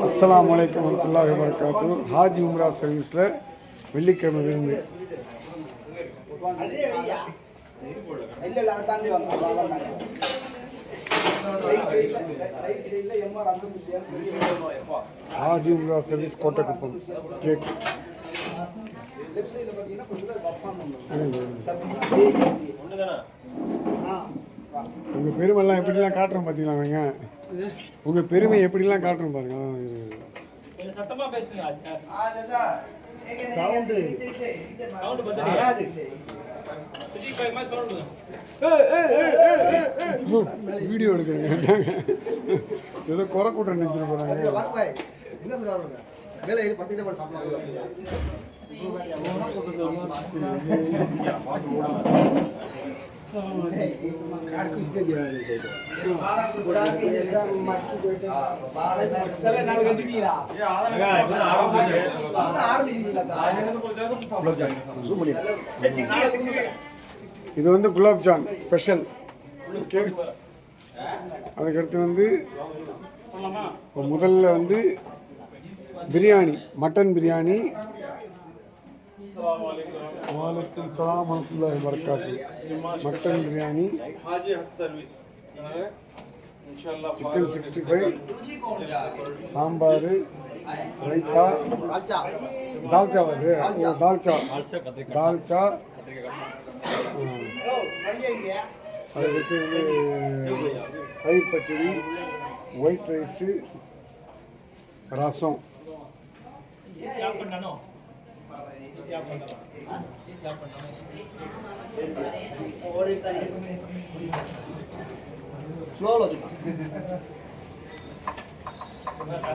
அஸ்ஸலாமு அலைக்கும் வரஹ்மத்துல்லாஹி வபரகாத்துஹு. ஹாஜி உம்ரா சர்வீஸில் வெள்ளிக்கிழமை விருந்து. ஹாஜி உம்ரா சர்வீஸ் கோட்டக்குப்பம். கேக் உங்கள் பெருமைலாம் எப்படிலாம் காட்டுறோம் பார்த்தீங்களா? நாங்க உங்கள் பெருமை எப்படிலாம் காட்டுறோம் பாருங்க. வீடியோ எடுக்கிறேங்க. ஏதோ குறை கூட்டம் நினைச்சிட்டு போகிறாங்க. இது வந்து குலாப் ஜான் ஸ்பெஷல். ஓகே, அதுக்கடுத்து வந்து முதல்ல வந்து பிரியாணி, மட்டன் பிரியாணி. वालेकुम सलाम வரஹ்மத்துல்லாஹி வபரகாத்துஹு. மட்டன் பிரியாணி, சிக்கன் 65, சாம்பார், ரைத்தா, தால்ச்சா வருது. தால்ச்சா தால்ச்சா அதுக்கு வந்து தயிர் பச்சடி, ஒயிட் ரைஸு, ரசம்.